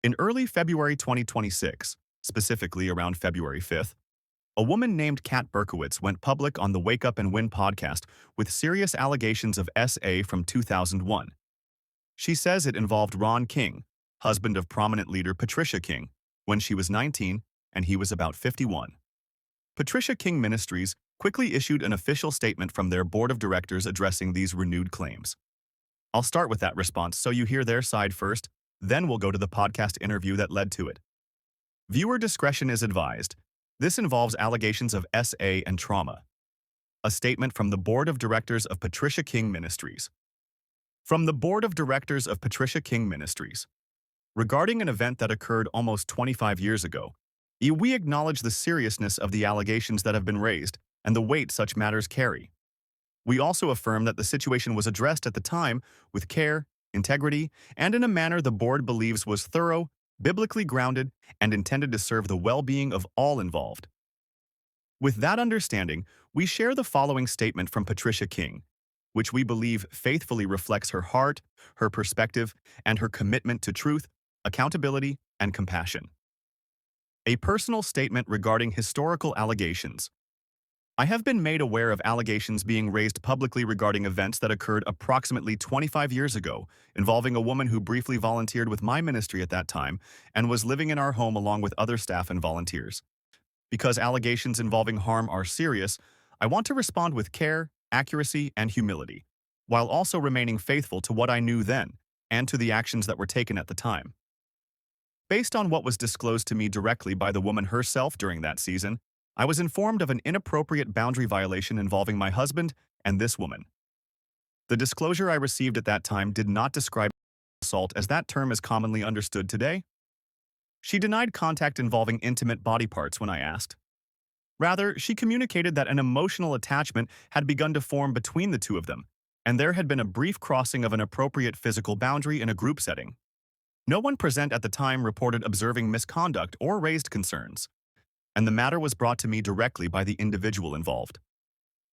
In early February 2026, specifically around February 5th, a woman named Kat Berkowitz went public on the Wake Up and Win podcast with serious allegations of SA from 2001. She says it involved Ron King, husband of prominent leader Patricia King, when she was 19 and he was about 51. Patricia King Ministries quickly issued an official statement from their board of directors addressing these renewed claims. I'll start with that response so you hear their side first, then we'll go to the podcast interview that led to it. Viewer discretion is advised. This involves allegations of SA and trauma. A statement from the Board of Directors of Patricia King Ministries. From the Board of Directors of Patricia King Ministries. Regarding an event that occurred almost 25 years ago, we acknowledge the seriousness of the allegations that have been raised and the weight such matters carry. We also affirm that the situation was addressed at the time with care, integrity, and in a manner the board believes was thorough, biblically grounded, and intended to serve the well-being of all involved. With that understanding, we share the following statement from Patricia King, which we believe faithfully reflects her heart, her perspective, and her commitment to truth, accountability, and compassion. A personal statement regarding historical allegations. I have been made aware of allegations being raised publicly regarding events that occurred approximately 25 years ago, involving a woman who briefly volunteered with my ministry at that time and was living in our home along with other staff and volunteers. Because allegations involving harm are serious, I want to respond with care, accuracy, and humility, while also remaining faithful to what I knew then and to the actions that were taken at the time. Based on what was disclosed to me directly by the woman herself during that season, I was informed of an inappropriate boundary violation involving my husband and this woman. The disclosure I received at that time did not describe assault as that term is commonly understood today. She denied contact involving intimate body parts when I asked. Rather, she communicated that an emotional attachment had begun to form between the two of them, and there had been a brief crossing of an appropriate physical boundary in a group setting. No one present at the time reported observing misconduct or raised concerns, and the matter was brought to me directly by the individual involved.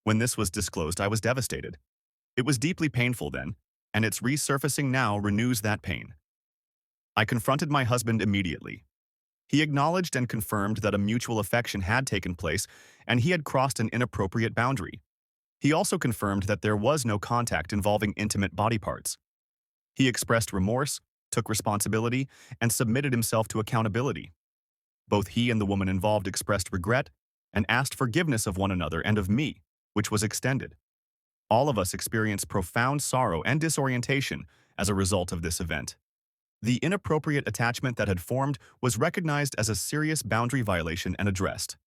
When this was disclosed, I was devastated. It was deeply painful then, and its resurfacing now renews that pain. I confronted my husband immediately. He acknowledged and confirmed that a mutual affection had taken place and he had crossed an inappropriate boundary. He also confirmed that there was no contact involving intimate body parts. He expressed remorse, took responsibility, and submitted himself to accountability. Both he and the woman involved expressed regret and asked forgiveness of one another and of me, which was extended. All of us experienced profound sorrow and disorientation as a result of this event. The inappropriate attachment that had formed was recognized as a serious boundary violation and addressed.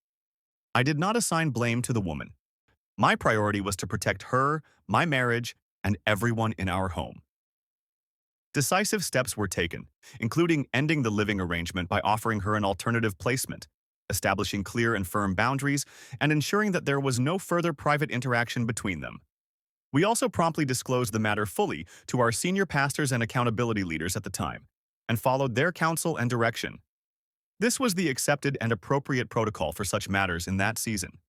I did not assign blame to the woman. My priority was to protect her, my marriage, and everyone in our home. Decisive steps were taken, including ending the living arrangement by offering her an alternative placement, establishing clear and firm boundaries, and ensuring that there was no further private interaction between them. We also promptly disclosed the matter fully to our senior pastors and accountability leaders at the time, and followed their counsel and direction. This was the accepted and appropriate protocol for such matters in that season.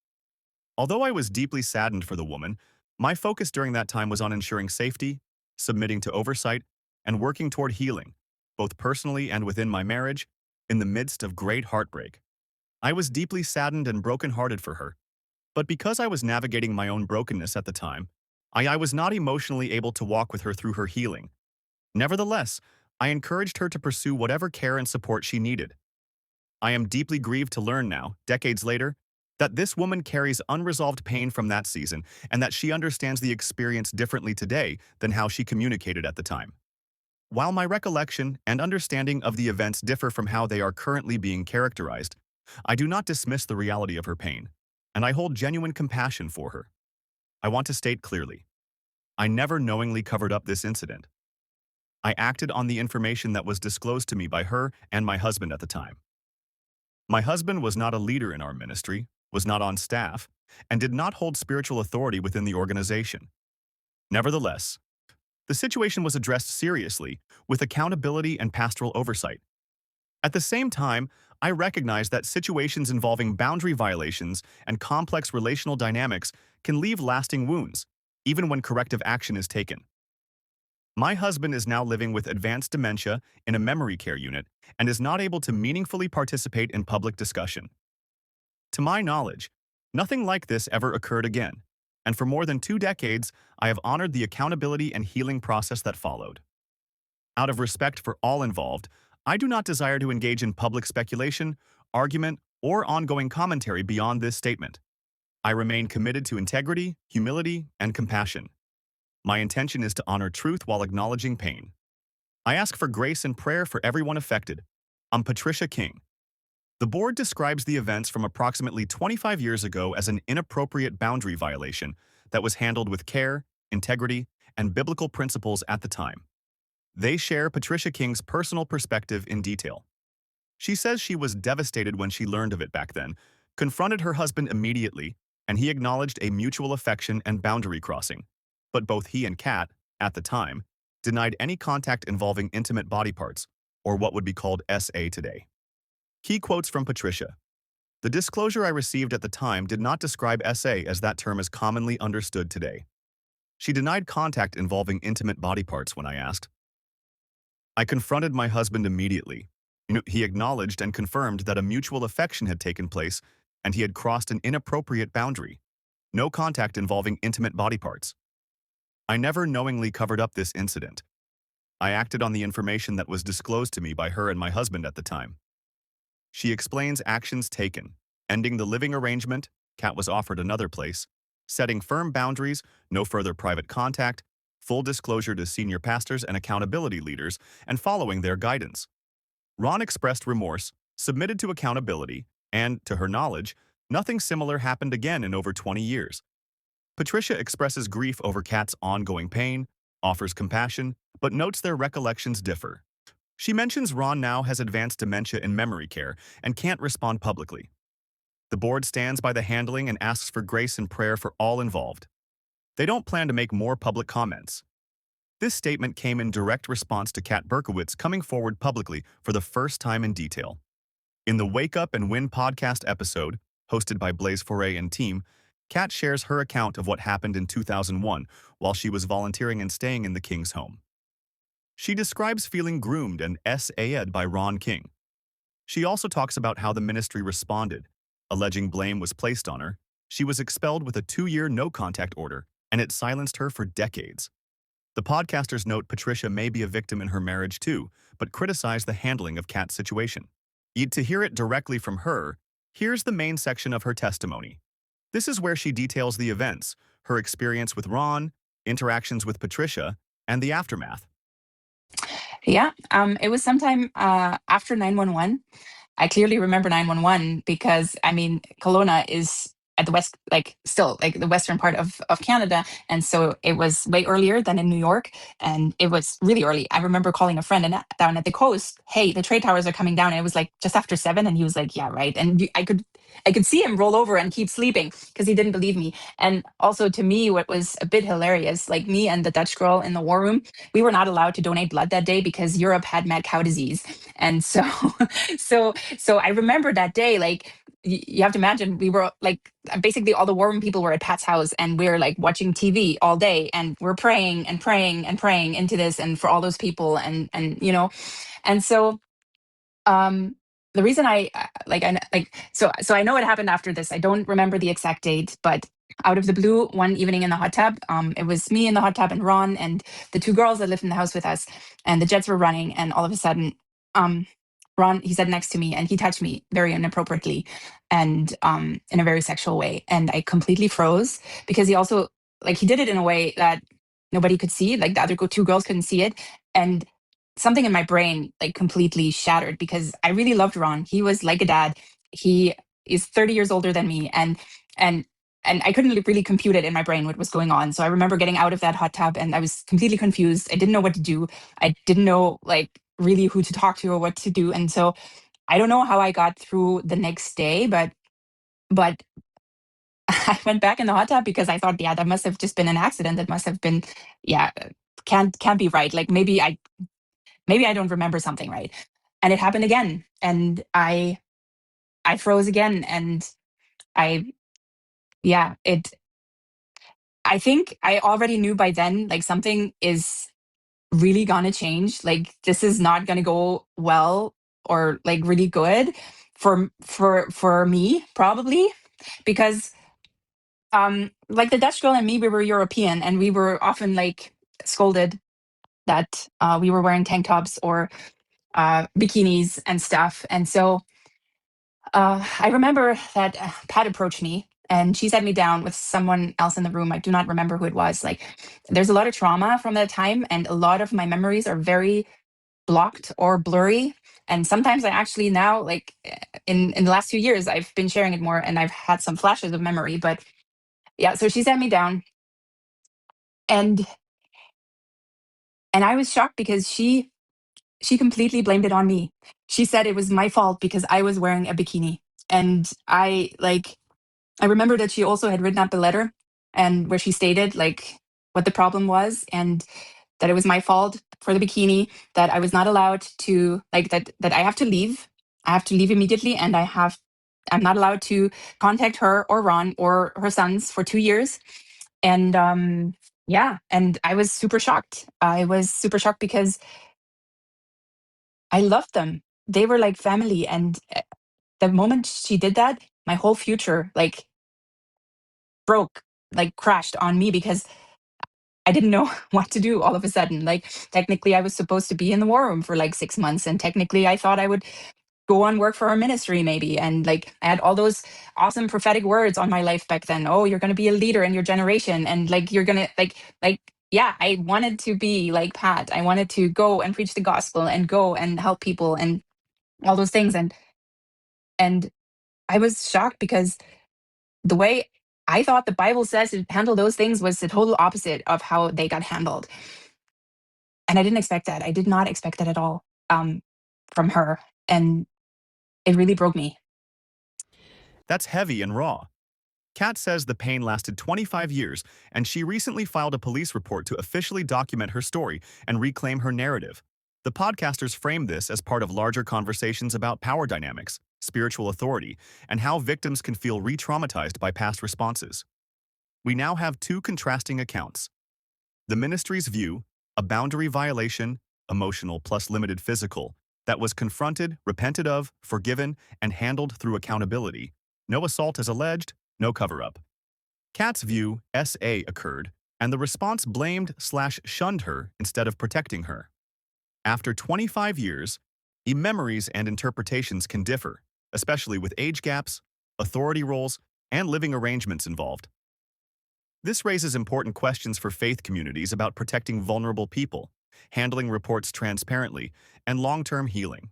Although I was deeply saddened for the woman, my focus during that time was on ensuring safety, submitting to oversight, and working toward healing, both personally and within my marriage, in the midst of great heartbreak. I was deeply saddened and brokenhearted for her, but because I was navigating my own brokenness at the time, I was not emotionally able to walk with her through her healing. Nevertheless, I encouraged her to pursue whatever care and support she needed. I am deeply grieved to learn now, decades later, that this woman carries unresolved pain from that season and that she understands the experience differently today than how she communicated at the time. While my recollection and understanding of the events differ from how they are currently being characterized, I do not dismiss the reality of her pain, and I hold genuine compassion for her. I want to state clearly, I never knowingly covered up this incident. I acted on the information that was disclosed to me by her and my husband at the time. My husband was not a leader in our ministry, was not on staff, and did not hold spiritual authority within the organization. Nevertheless, the situation was addressed seriously, with accountability and pastoral oversight. At the same time, I recognize that situations involving boundary violations and complex relational dynamics can leave lasting wounds, even when corrective action is taken. My husband is now living with advanced dementia in a memory care unit and is not able to meaningfully participate in public discussion. To my knowledge, nothing like this ever occurred again, and for more than 2 decades, I have honored the accountability and healing process that followed. Out of respect for all involved, I do not desire to engage in public speculation, argument, or ongoing commentary beyond this statement. I remain committed to integrity, humility, and compassion. My intention is to honor truth while acknowledging pain. I ask for grace and prayer for everyone affected. I'm Patricia King. The board describes the events from approximately 25 years ago as an inappropriate boundary violation that was handled with care, integrity, and biblical principles at the time. They share Patricia King's personal perspective in detail. She says she was devastated when she learned of it back then, confronted her husband immediately, and he acknowledged a mutual affection and boundary crossing. But both he and Kat, at the time, denied any contact involving intimate body parts, or what would be called SA today. Key quotes from Patricia. The disclosure I received at the time did not describe SA as that term is commonly understood today. She denied contact involving intimate body parts when I asked. I confronted my husband immediately. He acknowledged and confirmed that a mutual affection had taken place and he had crossed an inappropriate boundary. No contact involving intimate body parts. I never knowingly covered up this incident. I acted on the information that was disclosed to me by her and my husband at the time. She explains actions taken, ending the living arrangement, Kat was offered another place, setting firm boundaries, no further private contact, full disclosure to senior pastors and accountability leaders, and following their guidance. Ron expressed remorse, submitted to accountability, and, to her knowledge, nothing similar happened again in over 20 years. Patricia expresses grief over Kat's ongoing pain, offers compassion, but notes their recollections differ. She mentions Ron now has advanced dementia in memory care and can't respond publicly. The board stands by the handling and asks for grace and prayer for all involved. They don't plan to make more public comments. This statement came in direct response to Kat Berkowitz coming forward publicly for the first time in detail. In the Wake Up and Win podcast episode, hosted by Blaise Foray and team, Kat shares her account of what happened in 2001 while she was volunteering and staying in the King's home. She describes feeling groomed and SA'd by Ron King. She also talks about how the ministry responded, alleging blame was placed on her. She was expelled with a 2-year no-contact order, and it silenced her for decades. The podcasters note Patricia may be a victim in her marriage too, but criticize the handling of Kat's situation. To hear it directly from her, here's the main section of her testimony. This is where she details the events, her experience with Ron, interactions with Patricia, and the aftermath. Yeah, it was sometime after 911. I clearly remember 911 because I mean Kelowna is at the west, like still like the western part of Canada, and so it was way earlier than in New York, and it was really early. I remember calling a friend and down at the coast, hey, the trade towers are coming down. And it was like just after 7, and he was like, yeah, right. And I could see him roll over and keep sleeping because he didn't believe me. And also to me, what was a bit hilarious, like me and the Dutch girl in the war room, we were not allowed to donate blood that day because Europe had mad cow disease, and so so I remember that day, like you have to imagine we were like basically all the war room people were at Pat's house and we are like watching TV all day and we're praying and praying and praying into this and for all those people and and so um the reason I I know it happened after this. I don't remember the exact date, but out of the blue, one evening in the hot tub, it was me in the hot tub and Ron and the two girls that lived in the house with us, and the jets were running, and all of a sudden, um, Ron, he sat next to me and he touched me very inappropriately and in a very sexual way, and I completely froze because he also like he did it in a way that nobody could see, like the other two girls couldn't see it, and something in my brain like completely shattered because I really loved Ron. He was like a dad. He is 30 years older than me, and and I couldn't really compute it in my brain what was going on. So I remember getting out of that hot tub and I was completely confused. I didn't know what to do. I didn't know like really who to talk to or what to do. And so I don't know how I got through the next day, but I went back in the hot tub because I thought, yeah, that must have just been an accident. That must have been, yeah, can't be right. Like maybe I don't remember something right. And it happened again. And I froze again. And I yeah, it I think I already knew by then like something is really gonna change. Like, this is not gonna go well or like really good for me, probably, because like the Dutch girl and me, we were European, and we were often like scolded that we were wearing tank tops or bikinis and stuff. And so I remember that Pat approached me and she sat me down with someone else in the room. I do not remember who it was. Like, there's a lot of trauma from that time, and a lot of my memories are very blocked or blurry. And sometimes I actually now, like in the last few years, I've been sharing it more, and I've had some flashes of memory. But yeah, so she sat me down, and I was shocked because she completely blamed it on me. She said it was my fault because I was wearing a bikini. And I remember that she also had written up a letter, and where she stated like what the problem was, and that it was my fault for the bikini, that I was not allowed to, like, that I have to leave. I have to leave immediately, and I'm not allowed to contact her or Ron or her sons for 2 years. And yeah, and I was super shocked. I was super shocked because I loved them. They were like family, and the moment she did that, my whole future like broke, like crashed on me, because I didn't know what to do all of a sudden. Like, technically, I was supposed to be in the war room for like 6 months, and technically, I thought I would go on work for our ministry maybe. And like, I had all those awesome prophetic words on my life back then. Oh, you're going to be a leader in your generation, and like, you're going to like. Yeah, I wanted to be like Pat. I wanted to go and preach the gospel and go and help people and all those things. And I was shocked because the way I thought the Bible says to handle those things was the total opposite of how they got handled. And I didn't expect that. I did not expect that at all, from her. And it really broke me. That's heavy and raw. Kat says the pain lasted 25 years, and she recently filed a police report to officially document her story and reclaim her narrative. The podcasters frame this as part of larger conversations about power dynamics, spiritual authority, and how victims can feel re-traumatized by past responses. We now have two contrasting accounts. The ministry's view, a boundary violation, emotional plus limited physical, that was confronted, repented of, forgiven, and handled through accountability. No assault is alleged, no cover-up. Kat's view, SA, occurred, and the response blamed/shunned her instead of protecting her. After 25 years, memories and interpretations can differ, especially with age gaps, authority roles, and living arrangements involved. This raises important questions for faith communities about protecting vulnerable people, handling reports transparently, and long-term healing.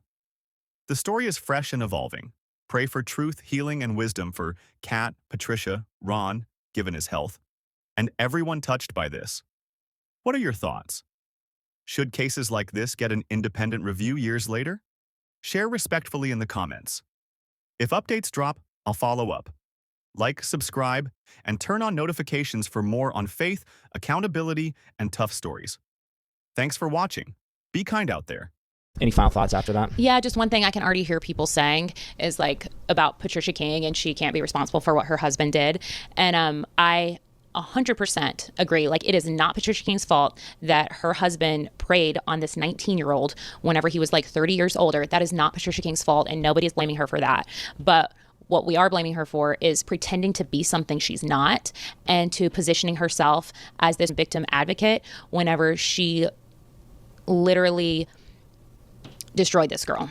The story is fresh and evolving. Pray for truth, healing, and wisdom for Kat, Patricia, Ron, given his health, and everyone touched by this. What are your thoughts? Should cases like this get an independent review years later? Share respectfully in the comments. If updates drop, I'll follow up. Like, subscribe, and turn on notifications for more on faith, accountability, and tough stories. Thanks for watching. Be kind out there. Any final thoughts after that? Yeah, just one thing I can already hear people saying is like about Patricia King, and she can't be responsible for what her husband did. And I 100% agree. Like, it is not Patricia King's fault that her husband preyed on this 19-year-old whenever he was like 30 years older. That is not Patricia King's fault, and nobody is blaming her for that. But what we are blaming her for is pretending to be something she's not, and to positioning herself as this victim advocate whenever she literally destroyed this girl.